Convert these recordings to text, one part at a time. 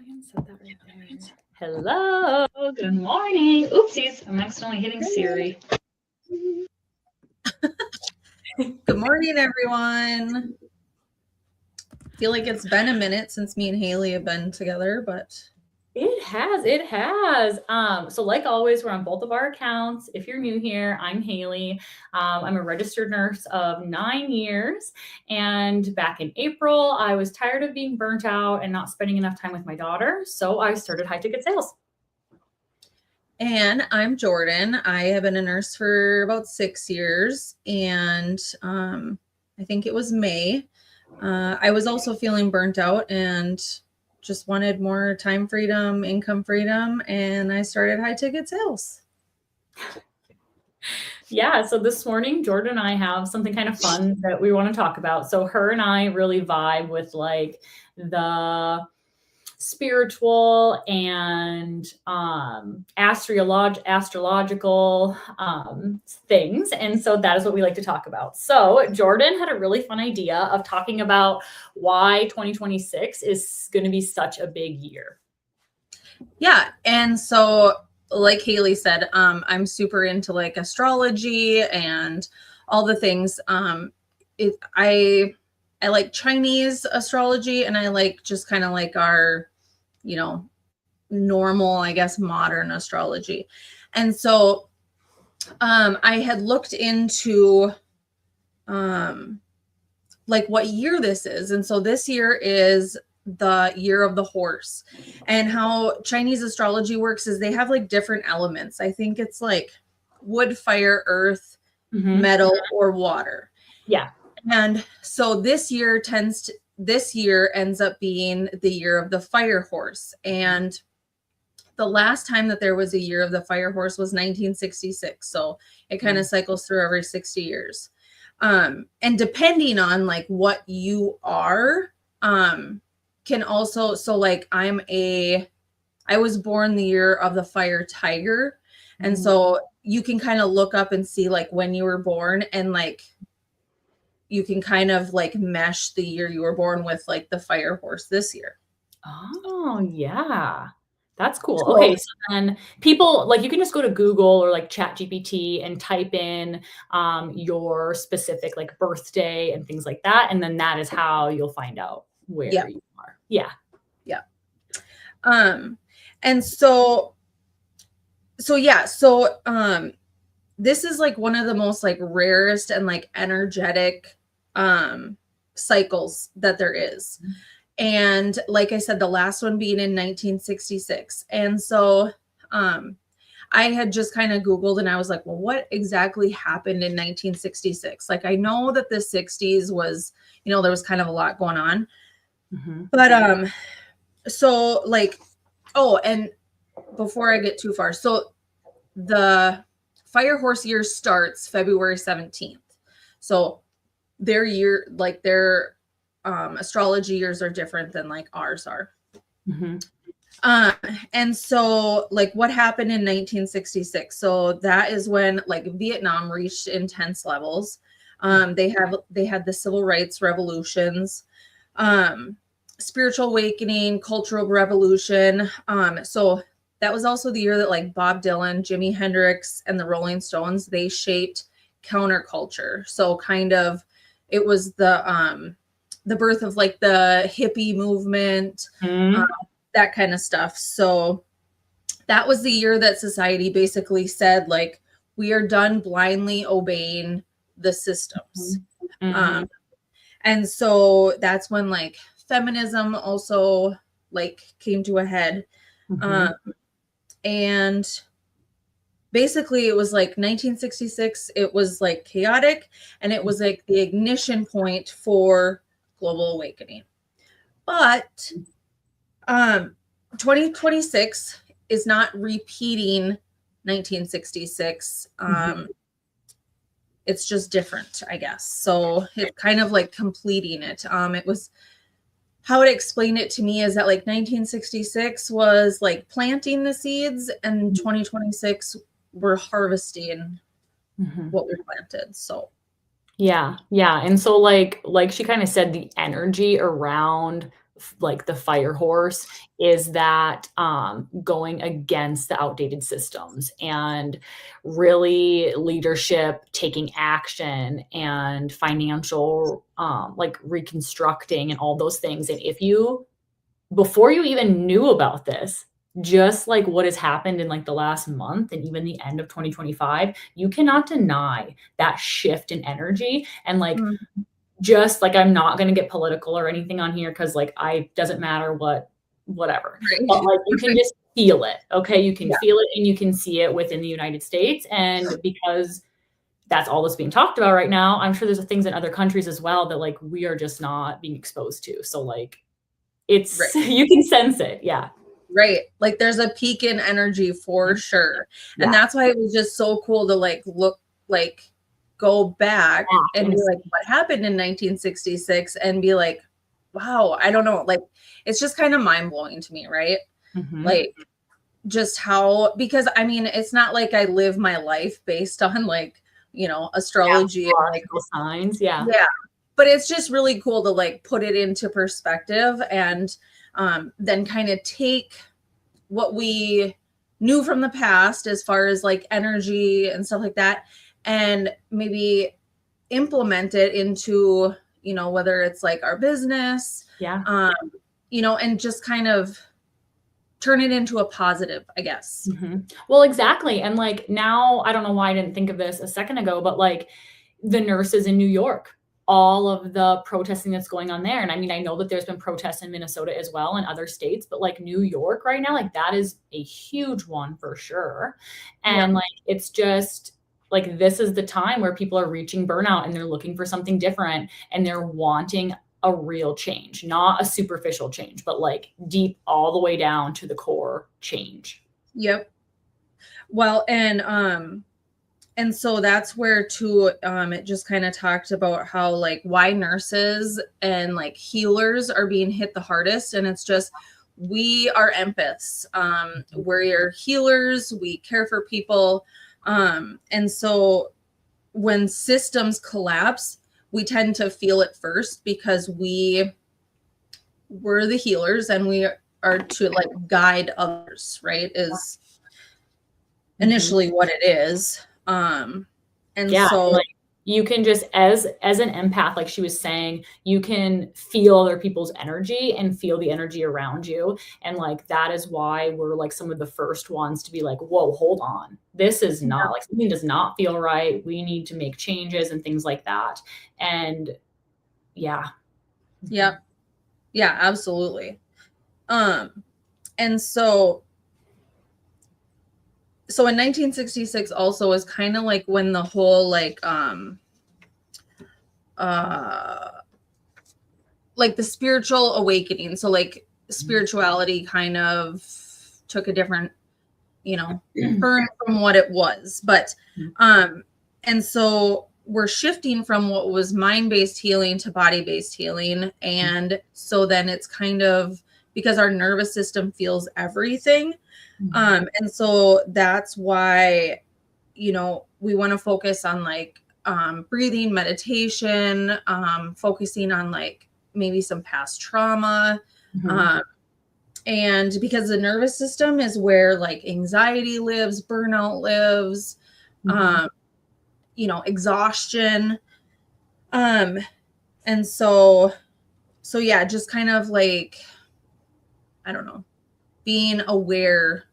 can set that right there. Hello, good morning. Oopsies, I'm accidentally hitting Siri. Good morning, everyone. Feel like it's been a minute since me and Haley have been together, but It has. So like always, we're on both of our accounts. If you're new here, I'm Haley. I'm a registered nurse of 9 years. And back in April, I was tired of being burnt out and not spending enough time with my daughter. So I started High Ticket Sales. and I'm Jordan. I have been a nurse for about 6 years, and I think it was May. I was also feeling burnt out and just wanted more time freedom, income freedom, and I started High Ticket Sales. Yeah, so this morning, Jordan and I have something kind of fun that we want to talk about. So her and I really vibe with like the spiritual and astrological things. And so that is what we like to talk about. So Jordan had a really fun idea of talking about why 2026 is going to be such a big year. Yeah, and so like Haley said, I'm super into like astrology and all the things. I like Chinese astrology, and I like just kind of like our, normal, I guess, modern astrology. And so I had looked into like what year this is. And so this year is the year of the horse. And how Chinese astrology works is they have like different elements. I think it's like wood, fire, earth, metal, or water. Yeah. And so this year ends up being the year of the fire horse. And the last time that there was a year of the fire horse was 1966. So it kind of cycles through every 60 years. And depending on like what you are, can also, so like I was born the year of the fire tiger. And so you can kind of look up and see like when you were born, and like you can kind of like mesh the year you were born with like the fire horse this year. Oh, yeah. That's cool. Okay, so then people, like, you can just go to Google or like ChatGPT and type in your specific like birthday and things like that, and then that is how you'll find out where you are. Yeah. Yeah. And so this is like one of the most like rarest and like energetic cycles that there is. And like I said, the last one being in 1966. And so I had just kind of Googled, and I was like, well, what exactly happened in 1966? Like, I know that the 60s was, there was kind of a lot going on. But so like, and before I get too far, so the fire horse year starts February 17th. So their year, like their astrology years are different than like ours are. And so like what happened in 1966? So that is when like Vietnam reached intense levels. They had the civil rights revolutions, spiritual awakening, cultural revolution. So that was also the year that like Bob Dylan, Jimi Hendrix, and the Rolling Stones, they shaped counterculture. So kind of it was the birth of like the hippie movement, that kind of stuff. So that was the year that society basically said, like, we are done blindly obeying the systems. And so that's when like feminism also like came to a head. And basically it was like 1966, it was like chaotic, and it was like the ignition point for global awakening. But 2026 is not repeating 1966. It's just different, I guess. So it's kind of like completing it. It was, how it explained it to me is that like 1966 was like planting the seeds, and 2026 we're harvesting what we planted. So yeah. And so like she kind of said, the energy around like the fire horse is that going against the outdated systems and really leadership taking action and financial like reconstructing and all those things. And if you, before you even knew about this, just like what has happened in like the last month and even the end of 2025, you cannot deny that shift in energy. And like just like, I'm not going to get political or anything on here because like I doesn't matter whatever, Right. but like you can just feel it. Okay, you can Yeah. feel it and you can see it within the United States. And because that's all that's being talked about right now, I'm sure there's things in other countries as well that like we are just not being exposed to. So like it's Right. you can sense it. Yeah. Right. Like there's a peak in energy for sure. Yeah. And that's why it was just so cool to like look, like go back and be like, what happened in 1966 and be like, wow, I don't know. Like, it's just kind of mind blowing to me. Right. Like just how, because I mean, it's not like I live my life based on like, you know, astrology and like signs. Yeah. Yeah. But it's just really cool to like put it into perspective and then kind of take what we knew from the past as far as like energy and stuff like that and maybe implement it into, you know, whether it's like our business, you know, and just kind of turn it into a positive, I guess. Well, exactly. And like now, I don't know why I didn't think of this a second ago, but like the nurses in New York, all of the protesting that's going on there. And I mean, I know that there's been protests in Minnesota as well and other states, but like New York right now, like that is a huge one for sure. And like, it's just like, this is the time where people are reaching burnout and they're looking for something different and they're wanting a real change, not a superficial change, but like deep all the way down to the core change. Yep. Well, and so that's where too, it just kind of talked about how like why nurses and like healers are being hit the hardest. And it's just, we are empaths. We're healers, we care for people. And so when systems collapse, we tend to feel it first because we're the healers and we are to like guide others, right? Is initially what it is. And so like you can just as an empath, like she was saying, you can feel other people's energy and feel the energy around you. And like, that is why we're like some of the first ones to be like, whoa, hold on. This is not like something does not feel right. We need to make changes and things like that. And yeah. Yeah, absolutely. And so in 1966 also is kind of like when the whole like the spiritual awakening. So like spirituality kind of took a different, you know, turn from what it was. But and so we're shifting from what was mind-based healing to body-based healing. And so then it's kind of because our nervous system feels everything. And so that's why, you know, we want to focus on like breathing, meditation, focusing on like maybe some past trauma. And because the nervous system is where like anxiety lives, burnout lives, you know, exhaustion. And so yeah, just kind of like, I don't know, being aware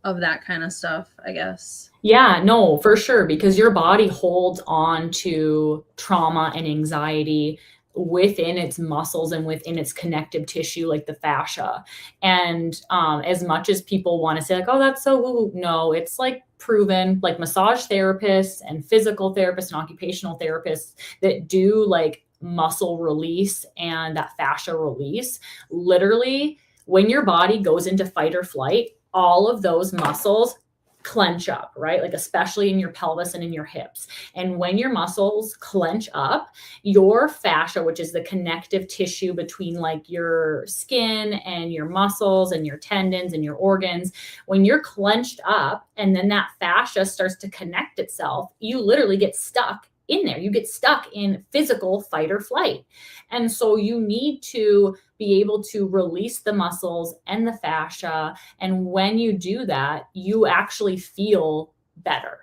of that kind of stuff, I guess. Yeah, no, for sure. Because your body holds on to trauma and anxiety within its muscles and within its connective tissue, like the fascia. And as much as people want to say like, oh, that's so woo, no, it's like proven, like massage therapists and physical therapists and occupational therapists that do like muscle release and that fascia release, literally when your body goes into fight or flight, all of those muscles clench up, right? Like especially in your pelvis and in your hips. And when your muscles clench up, your fascia, which is the connective tissue between like your skin and your muscles and your tendons and your organs, when you're clenched up and then that fascia starts to connect itself, you literally get stuck in there. You get stuck in physical fight or flight. And so you need to be able to release the muscles and the fascia. And when you do that, you actually feel better.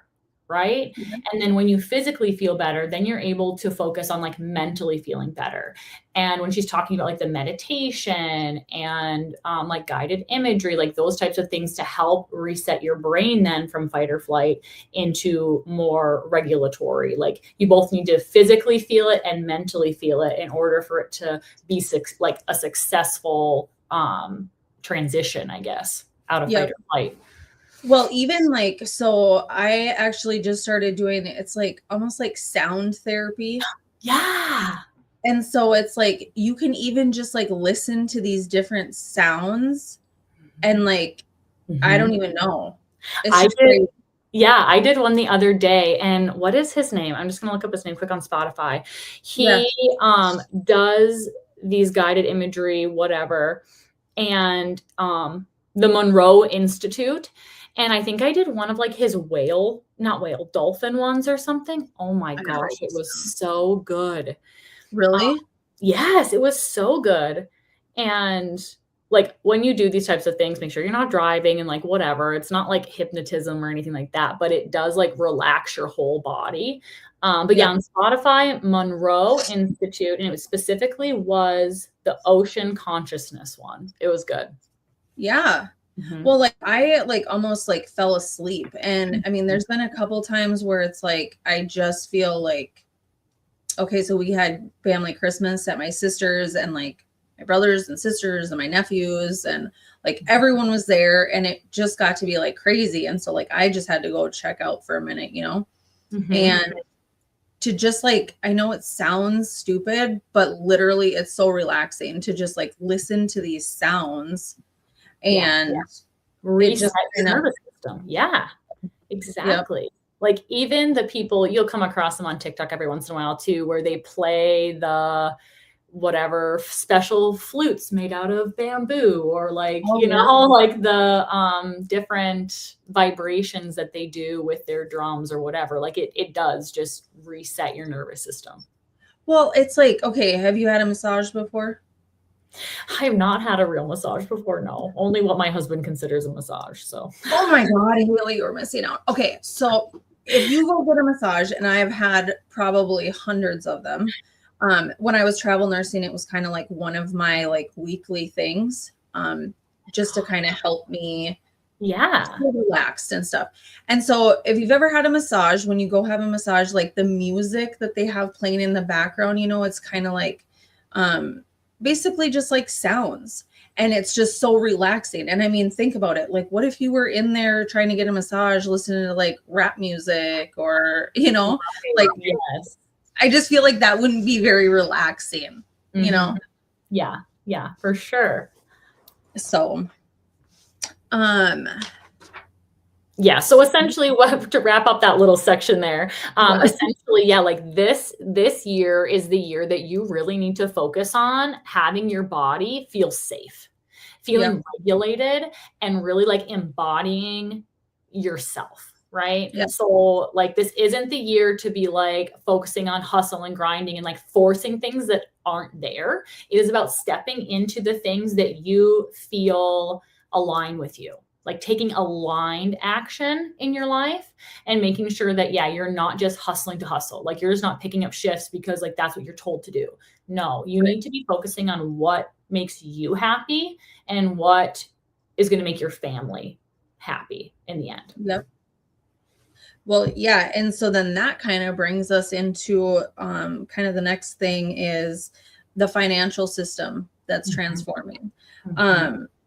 Right. Yeah. And then when you physically feel better, then you're able to focus on like mentally feeling better. And when she's talking about like the meditation and like guided imagery, like those types of things to help reset your brain then from fight or flight into more regulatory, like you both need to physically feel it and mentally feel it in order for it to be like a successful transition, I guess, out of Yep. fight or flight. Well, even like, so I actually just started doing it. It's like almost like sound therapy. Yeah. And so it's like you can even just like listen to these different sounds and like I don't even know. It's I just did, crazy. yeah, I did one the other day, and what is his name? I'm just gonna look up his name quick on Spotify. He does these guided imagery, whatever, and the Monroe Institute. And I think I did one of like his dolphin ones or something. Oh my gosh, it was so good. Really? Yes, it was so good. And like when you do these types of things, make sure you're not driving and like whatever. It's not like hypnotism or anything like that, but it does like relax your whole body. But yeah, on Spotify, Monroe Institute, and it was specifically was the ocean consciousness one. It was good. Yeah. Well, like I like almost like fell asleep. And I mean, there's been a couple times where it's like I just feel like, okay, so we had family Christmas at my sister's and like my brothers and sisters and my nephews and like everyone was there and it just got to be like crazy. And so like I just had to go check out for a minute, you know? And to just like, I know it sounds stupid, but literally it's so relaxing to just like listen to these sounds and reset your nervous system. Yeah, exactly. Yep. Like even the people, you'll come across them on TikTok every once in a while too, where they play the whatever special flutes made out of bamboo or like, like the different vibrations that they do with their drums or whatever. Like it does just reset your nervous system. Well, it's like, okay, have you had a massage before? I have not had a real massage before. No, only what my husband considers a massage. So, oh my God, Haley, you're missing out. Okay. So if you go get a massage, and I've had probably hundreds of them, when I was travel nursing, it was kind of like one of my like weekly things, just to kind of help me feel relaxed and stuff. And so if you've ever had a massage, when you go have a massage, like the music that they have playing in the background, you know, it's kind of like, basically just like sounds, and it's just so relaxing. And I mean, think about it. Like, what if you were in there trying to get a massage, listening to like rap music or, you know, like, I just feel like that wouldn't be very relaxing, you know? Yeah. Yeah, for sure. So, yeah. So essentially to wrap up that little section there, essentially, like this year is the year that you really need to focus on having your body feel safe, feeling regulated, and really like embodying yourself. Right. Yeah. So like, this isn't the year to be like focusing on hustle and grinding and like forcing things that aren't there. It is about stepping into the things that you feel align with you. Like taking aligned action in your life and making sure that, you're not just hustling to hustle. Like you're just not picking up shifts because like that's what you're told to do. No, you need to be focusing on what makes you happy and what is going to make your family happy in the end. Yep. Well, yeah. And so then that kind of brings us into kind of the next thing is the financial system that's transforming.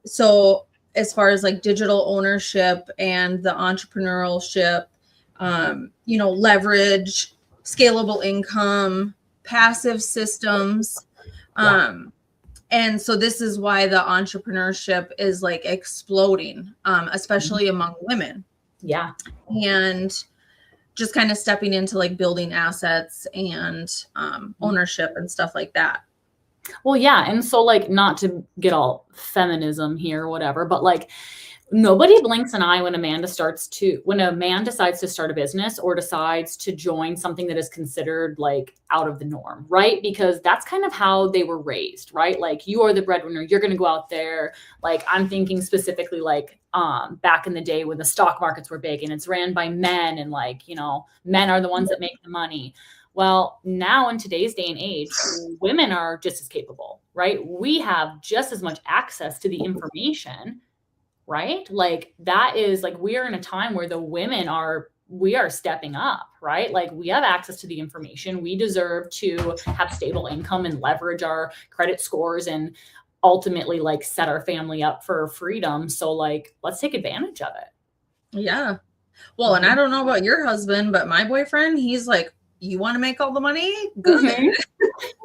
So as far as like digital ownership and the entrepreneurship, you know, leverage, scalable income, passive systems. And so this is why the entrepreneurship is like exploding, especially among women. Yeah. And just kind of stepping into like building assets and ownership and stuff like that. Well, yeah. And so like, not to get all feminism here or whatever, but like Nobody blinks an eye when when a man decides to start a business or decides to join something that is considered like out of the norm, right? Because that's kind of how they were raised, right? Like you are the breadwinner, you're going to go out there. Like I'm thinking specifically like back in the day when the stock markets were big and it's ran by men and like, men are the ones that make the money. Well, now in today's day and age, women are just as capable, right? We have just as much access to the information, right? Like that is like we are in a time where we are stepping up, right? Like we have access to the information. We deserve to have stable income and leverage our credit scores and ultimately like set our family up for freedom. So like let's take advantage of it. Yeah. Well, and I don't know about your husband, but my boyfriend, he's like, you want to make all the money? Good. Mm-hmm.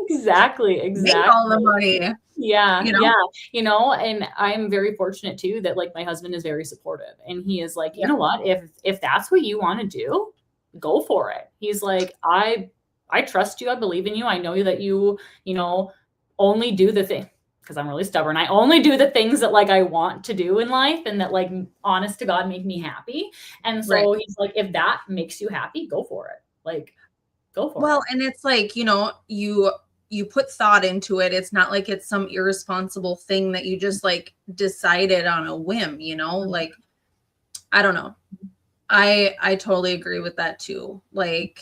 Exactly. Make all the money. Yeah. Yeah. And I'm very fortunate too that like my husband is very supportive and he is like, you know what, if that's what you want to do, go for it. He's like, I trust you. I believe in you. I know that you only do the thing because I'm really stubborn. I only do the things that like I want to do in life and that like honest to God make me happy. And so he's like, if that makes you happy, go for it. Like go for it. Well, and it's like, you put thought into it. It's not like it's some irresponsible thing that you just like decided on a whim, like, I don't know. I totally agree with that too. Like,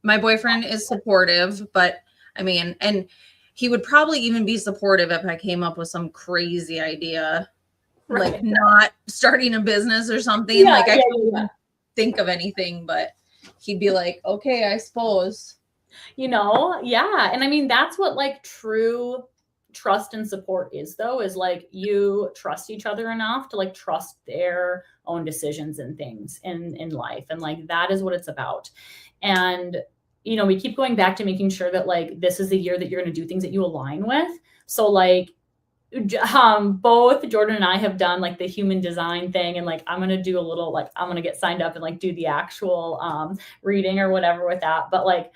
my boyfriend is supportive, but I mean, and he would probably even be supportive if I came up with some crazy idea, like not starting a business or something. I couldn't think of anything, but he'd be like, okay, I suppose. Yeah. And I mean, that's what like true trust and support is though, is like you trust each other enough to like trust their own decisions and things in life. And like, that is what it's about. And, we keep going back to making sure that like, this is the year that you're going to do things that you align with. So like, both Jordan and I have done like the human design thing. And like, I'm going to do a little, like, I'm going to get signed up and like do the actual reading or whatever with that. But like,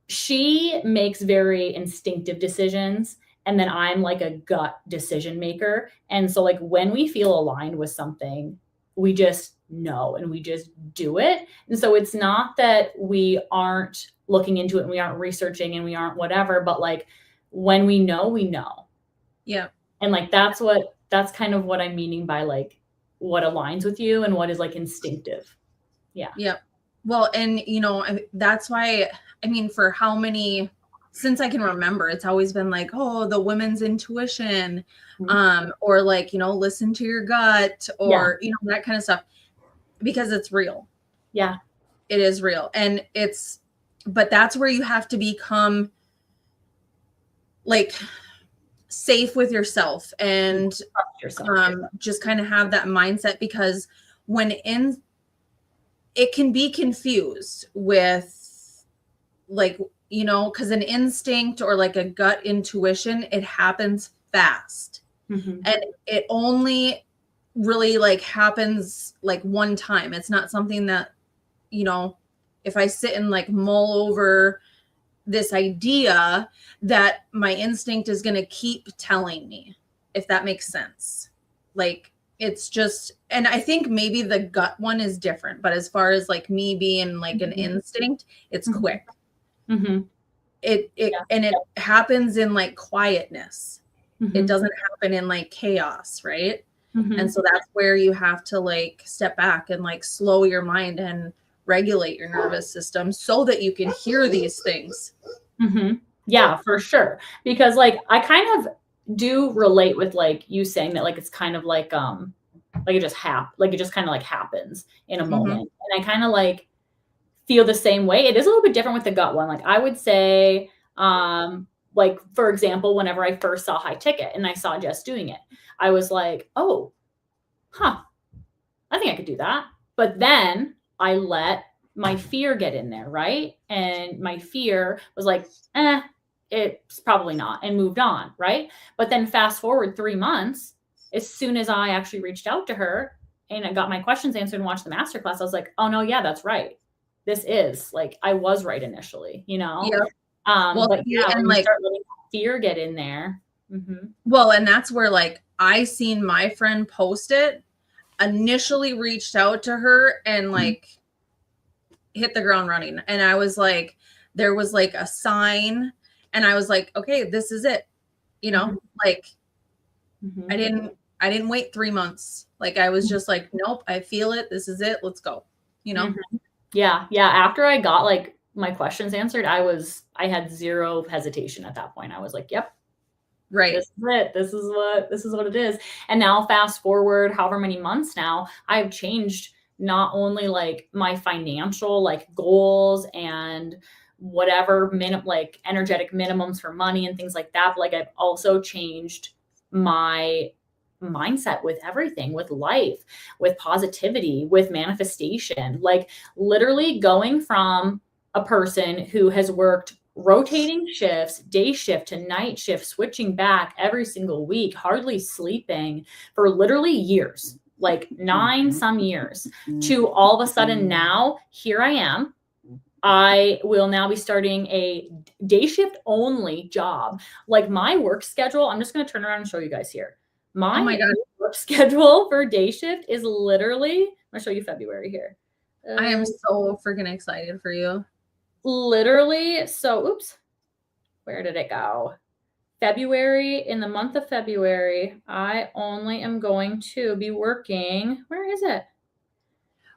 she makes very instinctive decisions. And then I'm like a gut decision maker. And so like when we feel aligned with something, we just know and we just do it. And so it's not that we aren't looking into it and we aren't researching and we aren't whatever, but like when we know, we know. Yeah. And like, that's kind of what I'm meaning by like what aligns with you and what is like instinctive. Yeah. Yeah. Well, and that's why, I mean, for how many, since I can remember, it's always been like, oh, the women's intuition, or like, listen to your gut or, that kind of stuff, because it's real. Yeah. It is real. And but that's where you have to become like safe with yourself and just kind of have that mindset, because it can be confused with like, because an instinct or like a gut intuition, it happens fast. And it only really like happens like one time. It's not something that, if I sit and like mull over this idea, that my instinct is going to keep telling me, if that makes sense. Like, it's just, and I think maybe the gut one is different, but as far as like me being like an instinct, it's quick. And it happens in like quietness. It doesn't happen in like chaos, right? And so that's where you have to like step back and like slow your mind and regulate your nervous system so that you can hear these things. Yeah, for sure. Because like I kind of do relate with like you saying that like it's kind of like it just kind of like happens in a moment. And I kind of like feel the same way. It is a little bit different with the gut one. Like I would say like for example, whenever I first saw High Ticket and I saw Jess doing it, I was like, oh, I think I could do that. But then I let my fear get in there, right? And my fear was like, it's probably not, and moved on, right? But then fast forward 3 months, as soon as I actually reached out to her and I got my questions answered and watched the masterclass, I was like, oh no, yeah, that's right. This is like, I was right initially, Yeah. But yeah, and when you start letting fear get in there, Well, and that's where like I seen my friend post it, initially reached out to her and like hit the ground running. And I was like, there was like a sign and I was like, okay, this is it. You know, like I didn't wait 3 months. Like I was just like, nope, I feel it. This is it. Let's go. You know? Yeah. Yeah. After I got like my questions answered, I had zero hesitation at that point. I was like, yep. Right. This is it. This is what it is. And now fast forward however many months now, I've changed not only like my financial like goals and whatever like energetic minimums for money and things like that, but like I've also changed my mindset with everything, with life, with positivity, with manifestation. Like literally going from a person who has worked rotating shifts, day shift to night shift, switching back every single week, hardly sleeping for literally years, like 9 some years, to all of a sudden now, here I am. I will now be starting a day shift only job. Like my work schedule, I'm just going to turn around and show you guys here. My work schedule for day shift is literally, I'm going to show you February here. I am so freaking excited for you. Literally, so, oops, where did it go? February, in the month of February, I only am going to be working, where is it?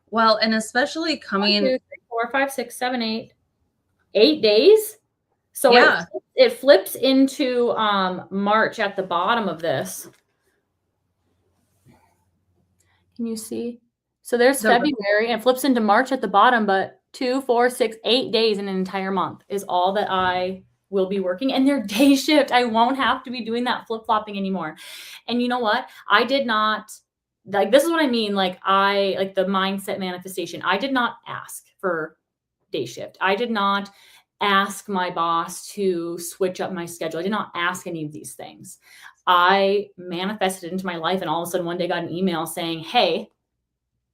Well, and especially coming 1, 2, 3, 4, 5, 6, 7, 8 days. So yeah, it flips into March at the bottom of this. Can you see? So there's February and it flips into March at the bottom, but 2, 4, 6, 8 days in an entire month is all that I will be working, and they're day shift. I won't have to be doing that flip-flopping anymore. And you know what? I did not, like, this is what I mean. Like the mindset manifestation. I did not ask for day shift. I did not ask my boss to switch up my schedule. I did not ask any of these things. I manifested it into my life, and all of a sudden one day got an email saying, hey,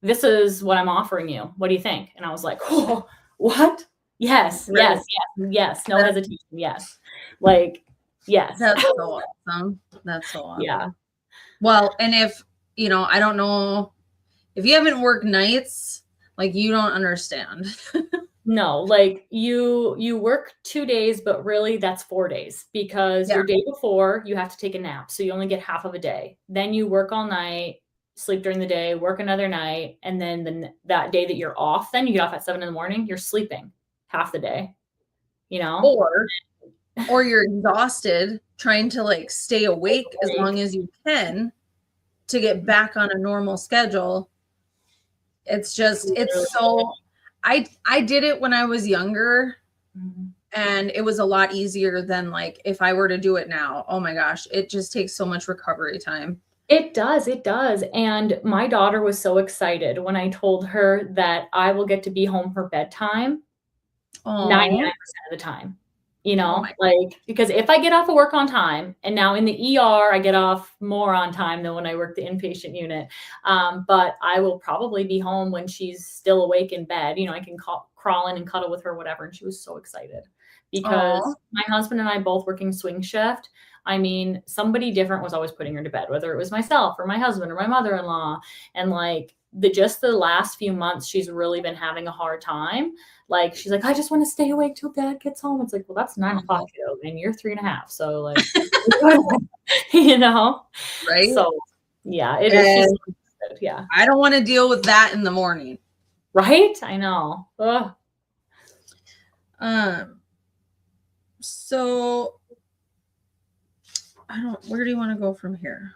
this is what I'm offering you. What do you think? And I was like, oh, what? Yes, yes, yes, yes. No hesitation. Yes. Like, yes. That's so awesome. That's so awesome. Yeah. Well, and if, you know, I don't know, if you haven't worked nights, like you don't understand. No, like you work 2 days, but really that's 4 days because your day before you have to take a nap. So you only get half of a day. Then you work all night, sleep during the day, work another night. And then that day that you're off, then you get off at 7 a.m, you're sleeping half the day, you know? Or you're exhausted trying to like stay awake as long as you can to get back on a normal schedule. It's just, it's so, I did it when I was younger and it was a lot easier than like if I were to do it now. Oh my gosh, it just takes so much recovery time. It does. It does. And my daughter was so excited when I told her that I will get to be home for bedtime 99% of the time. You know, like, because if I get off of work on time, and now in the ER, I get off more on time than when I work the inpatient unit. But I will probably be home when she's still awake in bed. You know, I can crawl in and cuddle with her, whatever. And she was so excited because my husband and I both working swing shift. I mean, somebody different was always putting her to bed, whether it was myself or my husband or my mother-in-law. And like just the last few months, she's really been having a hard time. Like, she's like, I just want to stay awake till dad gets home. It's like, well, that's 9 o'clock, kiddo, and you're 3.5. So like, you know, right. So yeah, it is. Just, yeah. I don't want to deal with that in the morning. Right. I know. Ugh. So where do you want to go from here?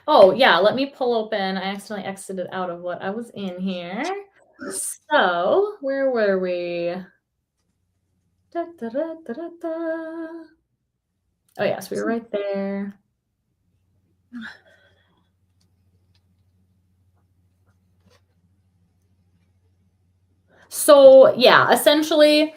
Oh yeah. Let me pull open. I accidentally exited out of what I was in here. So where were we? Da, da, da, da, da, da. Oh yes, we were right there. So yeah, essentially,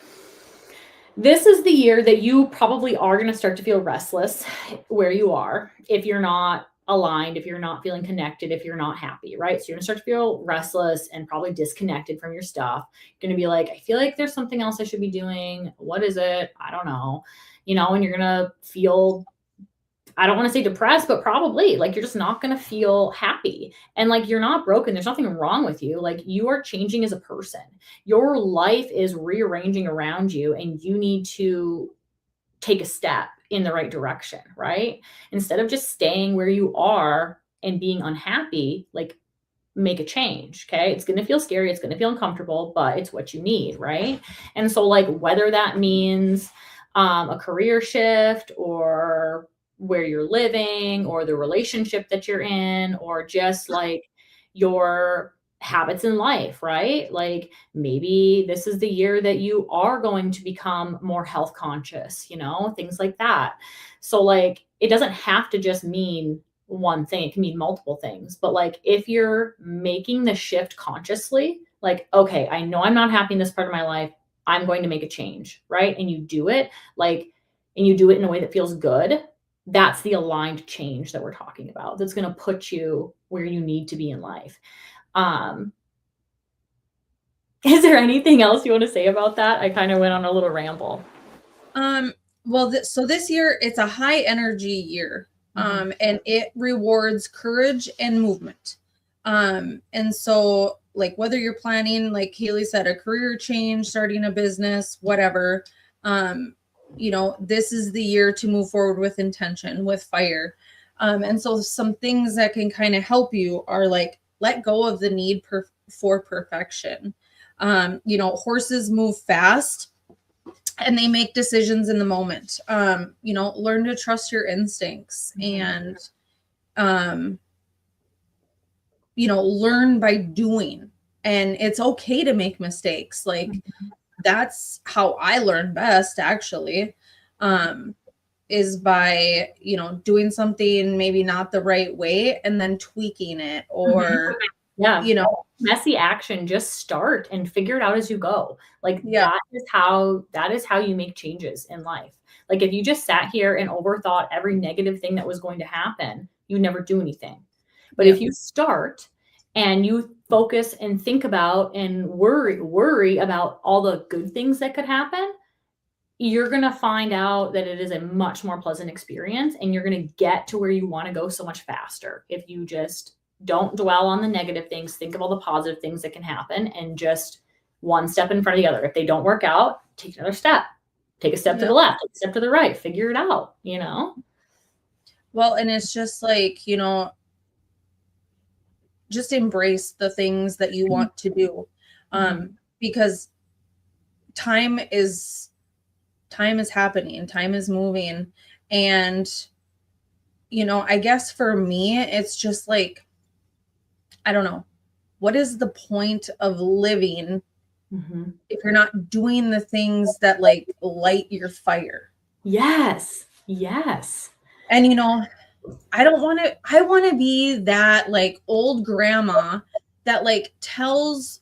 this is the year that you probably are going to start to feel restless where you are if you're not aligned, if you're not feeling connected, if you're not happy, right? So you're gonna start to feel restless and probably disconnected from your stuff. You're gonna be like, I feel like there's something else I should be doing. What is it? I don't know. And you're gonna feel, I don't want to say depressed, but probably like you're just not going to feel happy. And like you're not broken. There's nothing wrong with you. Like you are changing as a person. Your life is rearranging around you, and you need to take a step in the right direction, right? Instead of just staying where you are and being unhappy, like make a change. Okay. It's going to feel scary. It's going to feel uncomfortable, but it's what you need. Right. And so, like, whether that means a career shift, or where you're living, or the relationship that you're in, or just like your habits in life, right? Like maybe this is the year that you are going to become more health conscious, things like that. So, like, it doesn't have to just mean one thing, it can mean multiple things. But like if you're making the shift consciously, like, okay, I know I'm not happy in this part of my life, I'm going to make a change, right? And you do it and you do it in a way that feels good. That's the aligned change that we're talking about. That's going to put you where you need to be in life. Is there anything else you want to say about that? I kind of went on a little ramble. Well, so this year it's a high energy year. And it rewards courage and movement. And so, like, whether you're planning, like Haley said, a career change, starting a business, whatever, this is the year to move forward with intention, with fire. And so some things that can kind of help you are like, let go of the need for perfection. Horses move fast and they make decisions in the moment. Learn to trust your instincts and, learn by doing. And it's okay to make mistakes. Like that's how I learn best, actually, is by, doing something maybe not the right way and then tweaking it, or, messy action. Just start and figure it out as you go. Like that is how you make changes in life. Like if you just sat here and overthought every negative thing that was going to happen, you never do anything. But if you start and you focus and think about and worry about all the good things that could happen, you're going to find out that it is a much more pleasant experience, and you're going to get to where you want to go so much faster. If you just don't dwell on the negative things, think of all the positive things that can happen, and just one step in front of the other. If they don't work out, take another step. Take a step to the left, take a step to the right, figure it out, Well, and it's just like, just embrace the things that you want to do. Because time is happening, time is moving. And, I guess for me, it's just like, I don't know, what is the point of living if you're not doing the things that like light your fire? Yes. And, I want to be that like old grandma that like tells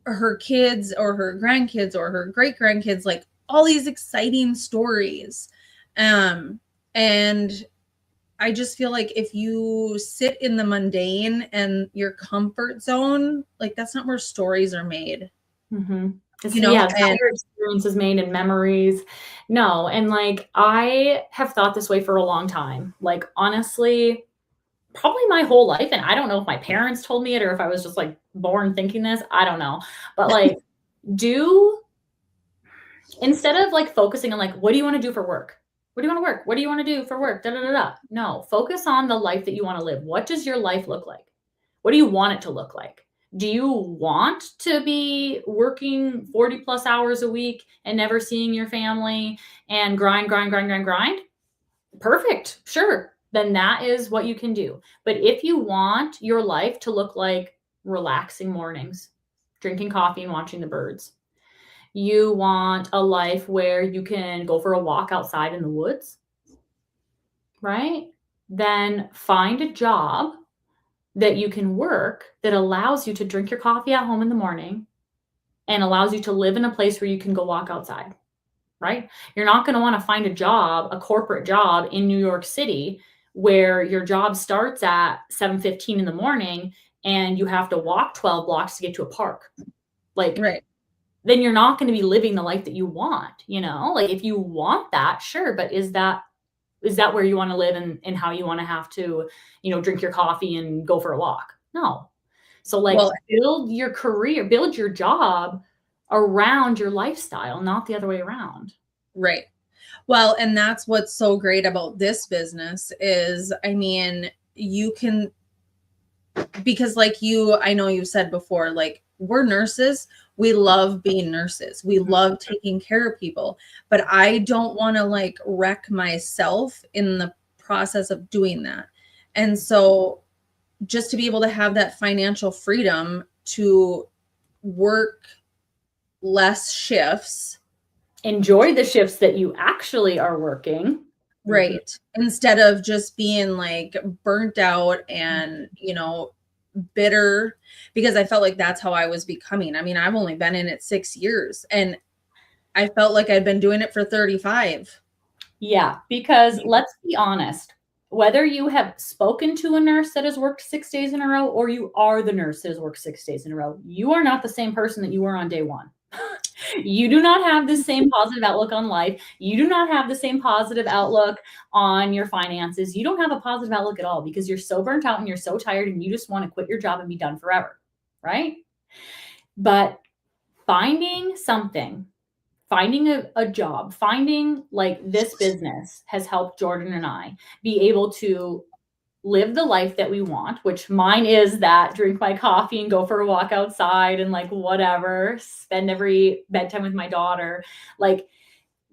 her kids or her grandkids or her great grandkids, like all these exciting stories. And I just feel like if you sit in the mundane and your comfort zone, like that's not where stories are made. It's, and experiences made and memories. No. And like, I have thought this way for a long time, like, honestly, probably my whole life. And I don't know if my parents told me it or if I was just like born thinking this, I don't know. But like, instead of like focusing on like, what do you want to do for work? What do you want to work? What do you want to do for work? No, focus on the life that you want to live. What does your life look like? What do you want it to look like? Do you want to be working 40 plus hours a week and never seeing your family and grind? Perfect. Sure. Then that is what you can do. But if you want your life to look like relaxing mornings, drinking coffee and watching the birds, you want a life where you can go for a walk outside in the woods, right? Then find a job that you can work that allows you to drink your coffee at home in the morning and allows you to live in a place where you can go walk outside, right? You're not going to want to find a corporate job in New York City where your job starts at 7:15 in the morning and you have to walk 12 blocks to get to a park. Like, Right. then you're not going to be living the life that you want, you know? Like if you want that, sure, but is that where you want to live and how you want to have to, you know, drink your coffee and go for a walk? No. So like Well, build your career, build your job around your lifestyle, not the other way around. right. Well, and that's what's so great about this business is, I mean, you can, because like you, I know you said before, like we're nurses. We love being nurses. We love taking care of people, but I don't want to like wreck myself in the process of doing that. And so just to be able to have that financial freedom to work less shifts, Enjoy the shifts that you actually are working. right? Instead of just being like burnt out and, you know, bitter, because I felt like that's how I was becoming. I mean, I've only been in it 6 years and I felt like I'd been doing it for 35. Yeah, because let's be honest, whether you have spoken to a nurse that has worked 6 days in a row or you are the nurse that has worked 6 days in a row, you are not the same person that you were on day one. You do not have the same positive outlook on life. You do not have the same positive outlook on your finances. You don't have a positive outlook at all because you're so burnt out and you're so tired and you just want to quit your job and be done forever, right? But finding something, finding a job, finding like this business has helped Jordan and I be able to live the life that we want, which mine is that drink my coffee and go for a walk outside and like whatever, spend every bedtime with my daughter. Like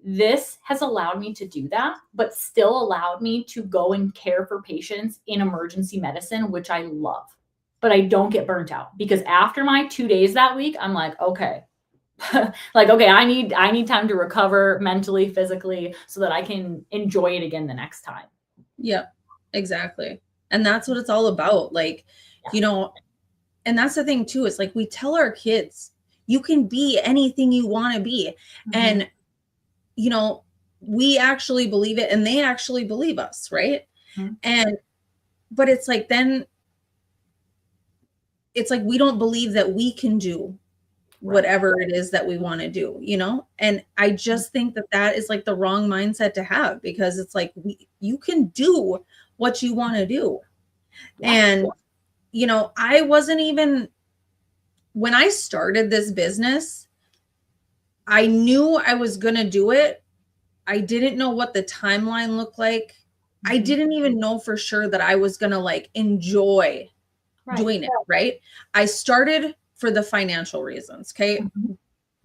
this has allowed me to do that, but still allowed me to go and care for patients in emergency medicine, which I love. But I don't get burnt out because after my 2 days that week, I'm like, okay, like, okay, I need time to recover mentally, physically, so that I can enjoy it again the next time. Yep, exactly. And that's what it's all about. Like, you know, and that's the thing too, is like we tell our kids, you can be anything you want to be. And, you know, we actually believe it and they actually believe us, right? And, but it's like, then it's like we don't believe that we can do whatever it is that we want to do, you know? And I just think that that is like the wrong mindset to have because it's like you can do what you want to do. And you know, I wasn't even, when I started this business, I knew I was going to do it. I didn't know what the timeline looked like. I didn't even know for sure that I was going to like enjoy doing it, right? I started for the financial reasons, okay?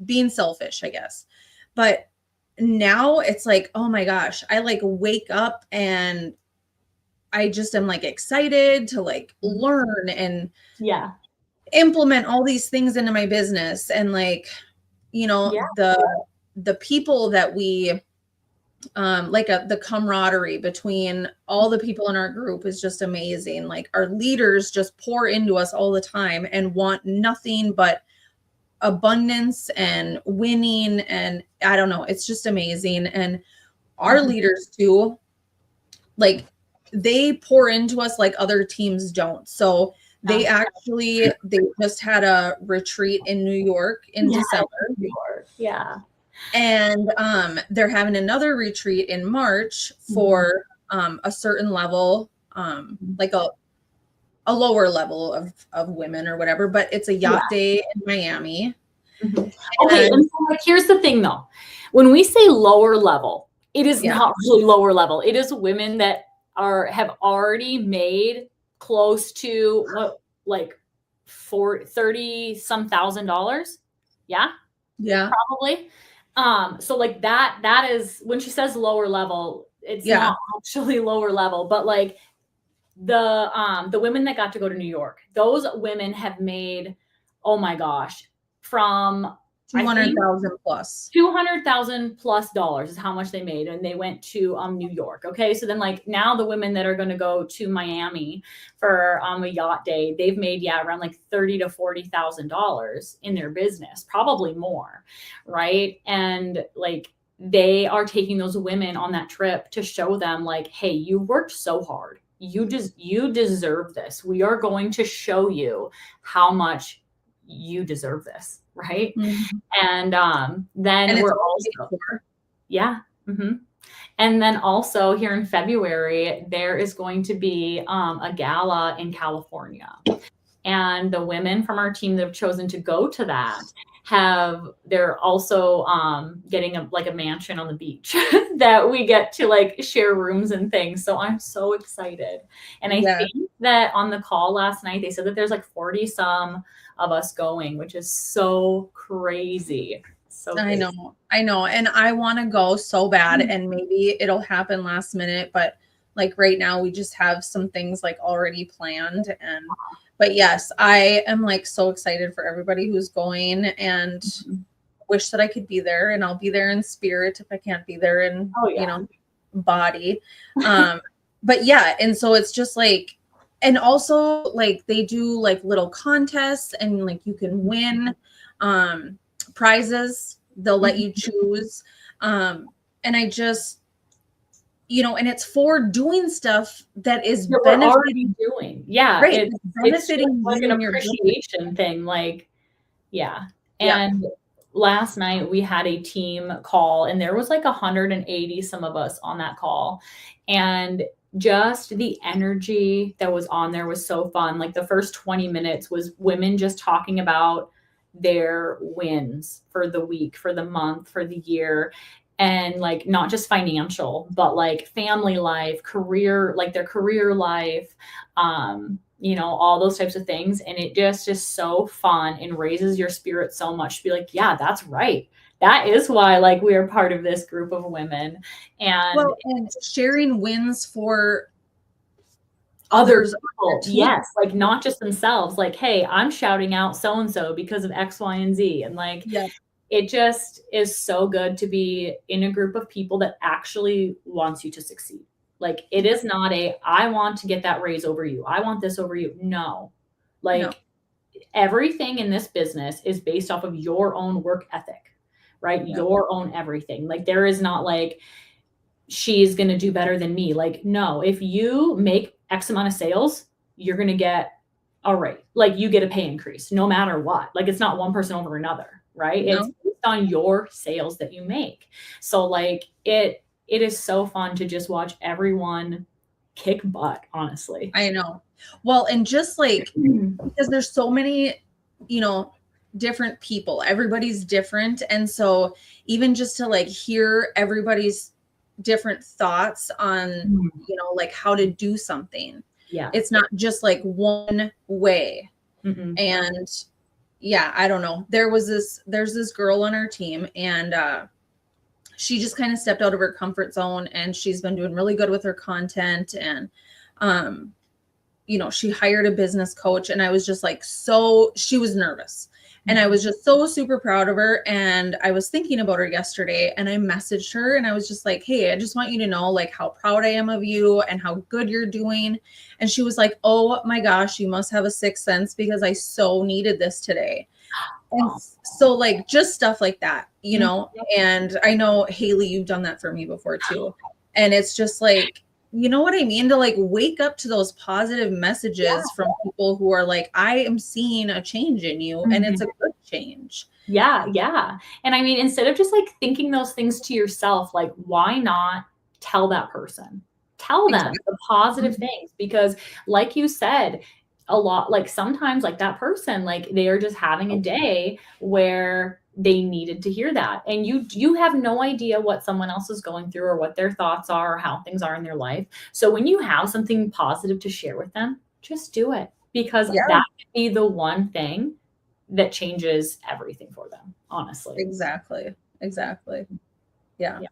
Being selfish, I guess. But now it's like, oh my gosh, I like wake up and I just am like excited to like learn and implement all these things into my business. And like, you know, the people that we like the camaraderie between all the people in our group is just amazing. Like our leaders just pour into us all the time and want nothing but abundance and winning. And I don't know, it's just amazing. And our leaders too, like they pour into us like other teams don't. So they just had a retreat in New York in December. New York. Yeah. And they're having another retreat in March for a certain level, like a lower level of women or whatever, but it's a yacht day in Miami. Okay, and so like here's the thing though. When we say lower level, it is not really lower level. It is women that have already made close to what, like $30 some thousand. Yeah. Probably. So like that is when she says lower level, it's not actually lower level, but like the women that got to go to New York, those women have made, oh my gosh, from $200,000 plus is how much they made. And they went to New York. Okay. So then like now the women that are going to go to Miami for a yacht day, they've made around like $30,000 to $40,000 in their business, probably more. Right. And like they are taking those women on that trip to show them like, hey, you worked so hard. You deserve this. We are going to show you how much you deserve this, right? Mhm. And And then it's we're all paid also, for. yeah. Mhm. And then also here in February, there is going to be a gala in California. And the women from our team that have chosen to go to that they're also getting like a mansion on the beach that we get to like share rooms and things. So I'm so excited. And I Yeah, think that on the call last night, they said that there's like 40 some of us going, which is so crazy. So I crazy. know. I know. And I want to go so bad, and maybe it'll happen last minute, but like right now we just have some things like already planned. And but yes, I am like so excited for everybody who's going, and wish that I could be there, and I'll be there in spirit if I can't be there in, Oh yeah. body. Um but yeah, and so it's just like, and also like they do like little contests, and like you can win prizes. They'll let you choose. And I just, and it's for doing stuff that is That we're already benefiting, doing. Yeah, right? it's It's just benefiting like you an and your business. appreciation thing, like yeah. Yeah. And last night we had a team call and there was like 180 some of us on that call. And just the energy that was on there was so fun. Like the first 20 minutes was women just talking about their wins for the week, for the month, for the year. And like not just financial, but like family life, career, like their career life, all those types of things. And it just is so fun and raises your spirit so much to be like, yeah, that's right. That is why like we are part of this group of women. And Well, and sharing wins for other others on your people, team. yes, like not just themselves, like, hey, I'm shouting out so and so because of X, Y, and Z. And like Yeah. it just is so good to be in a group of people that actually wants you to succeed. Like it is not I want to get that raise over you. I want this over you. No. No. Like everything in this business is based off of your own work ethic, right? Yeah. Your own everything. Like there is not like she's going to do better than me. Like no, if you make X amount of sales, you're going to get all right. Like you get a pay increase no matter what. Like it's not one person over another, right? It's No. based on your sales that you make. So like it is so fun to just watch everyone kick butt, honestly. I know. Well, and just like, because there's so many, different people, everybody's different. And so even just to like hear everybody's different thoughts on, like how to do something. Yeah. It's not just like one way. Mhm. And yeah, I don't know. There's this girl on our team, and she just kind of stepped out of her comfort zone, and she's been doing really good with her content. And she hired a business coach, and I was just like, she was nervous, and I was just so super proud of her. And I was thinking about her yesterday, and I messaged her, and I was just like, hey, I just want you to know like how proud I am of you and how good you're doing. And she was like, oh my gosh, you must have a sixth sense, because I so needed this today. And so like just stuff like that, and I know Haley, you've done that for me before too. And it's just like, you know what I mean? To like wake up to those positive messages from people who are like, I am seeing a change in you, and it's a good change. Yeah, yeah. And I mean, instead of just like thinking those things to yourself, like why not tell that person? Tell them Exactly. the positive things, because like you said, a lot like sometimes like that person, like they are just having a day where they needed to hear that. And you have no idea what someone else is going through or what their thoughts are or how things are in their life. So when you have something positive to share with them, just do it, because Yeah, that could be the one thing that changes everything for them, honestly. exactly. Yeah. Yeah.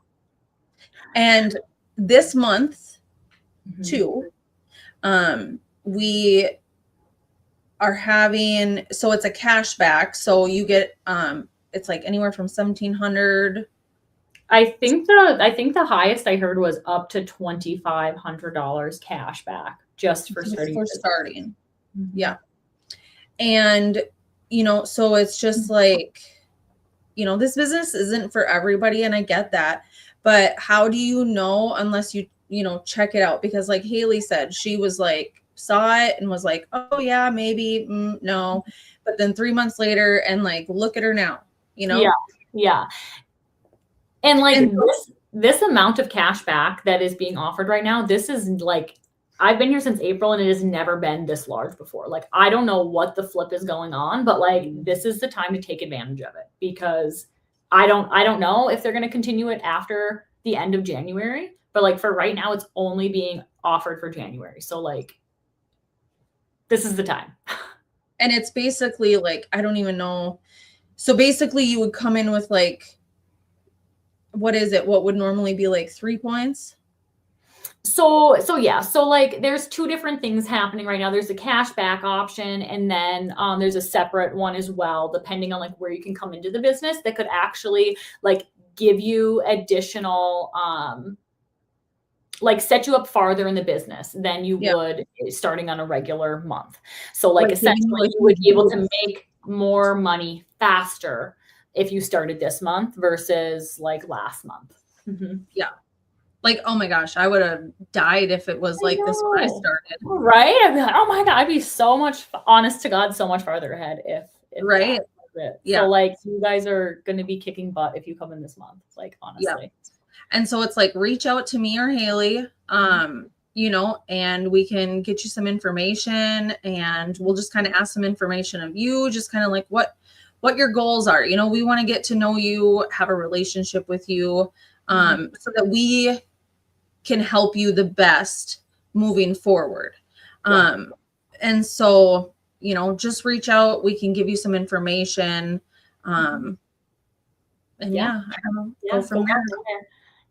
And this month too, we are having, so it's a cash back. So you get, it's like anywhere from 1,700. I think the highest I heard was up to $2,500 cash back just for starting. Yeah. And, so it's just like, this business isn't for everybody, and I get that. But how do you know unless you check it out? Because like Haley said, she was like, saw it and was like, oh yeah, maybe, no. But then 3 months later, and like, look at her now, Yeah. Yeah. And like And- this amount of cash back that is being offered right now, this is like, I've been here since April and it has never been this large before. Like, I don't know what the flip is going on, but like, this is the time to take advantage of it, because I don't know if they're going to continue it after the end of January, but like for right now, it's only being offered for January. So like, this is the time. And it's basically like, I don't even know. So basically you would come in with like, what is it? What would normally be like 3 points? So yeah, so like there's two different things happening right now. There's a cash back option, and then there's a separate one as well, depending on like where you can come into the business, that could actually like give you additional like set you up farther in the business than you would starting on a regular month. So like essentially you would be able to make more money faster if you started this month versus like last month. Yeah. Like, oh my gosh, I would have died if it was like this when I started. Right? I'd be like, oh my God, I'd be so much, honest to God, so much farther ahead if right. Yeah. So like you guys are going to be kicking butt if you come in this month, like honestly. Yeah. And so it's like, reach out to me or Haley, and we can get you some information, and we'll just kind of ask some information of you, just kind of like what your goals are. We want to get to know you, have a relationship with you, so that we can help you the best moving forward. And so, just reach out. We can give you some information. And I don't know, go from there.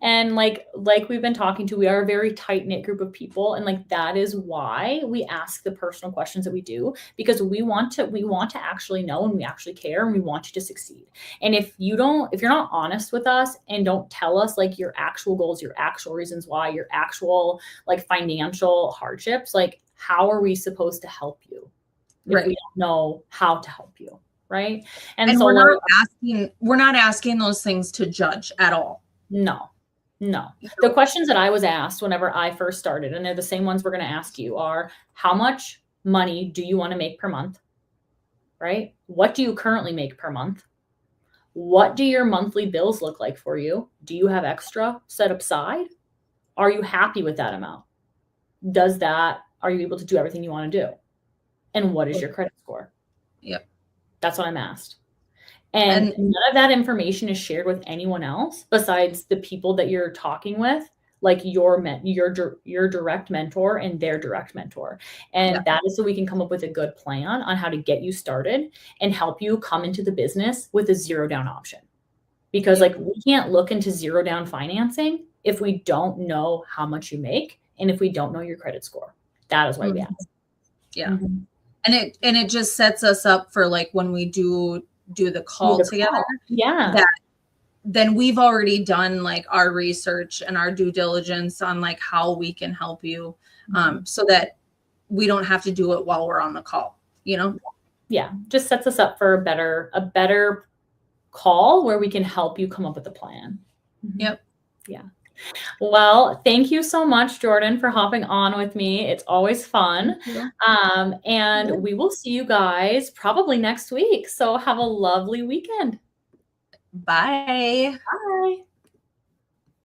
And like we've been talking to, we are a very tight knit group of people. And like, that is why we ask the personal questions that we do, because we want to actually know, and we actually care, and we want you to succeed. And if you're not honest with us and don't tell us like your actual goals, your actual reasons why, your actual like financial hardships, like how are we supposed to help you if we don't know how to help you? Right. And so we're not asking those things to judge at all. No. The questions that I was asked whenever I first started, and they're the same ones we're going to ask you, are how much money do you want to make per month? Right? What do you currently make per month? What do your monthly bills look like for you? Do you have extra set aside? Are you happy with that amount? Are you able to do everything you want to do? And what is your credit score? Yep. That's what I'm asked. And none of that information is shared with anyone else besides the people that you're talking with, like your direct mentor and their direct mentor. And that is so we can come up with a good plan on how to get you started and help you come into the business with a zero down option. Because like we can't look into zero down financing if we don't know how much you make and if we don't know your credit score. That is why we ask. Yeah. And it just sets us up for like when we do the call together. Yeah. Then we've already done like our research and our due diligence on like how we can help you, so that we don't have to do it while we're on the call, Yeah. Just sets us up for a better call where we can help you come up with a plan. Yep. Yeah. Well, thank you so much, Jordan, for hopping on with me. It's always fun. And we will see you guys probably next week. So have a lovely weekend. Bye. Bye.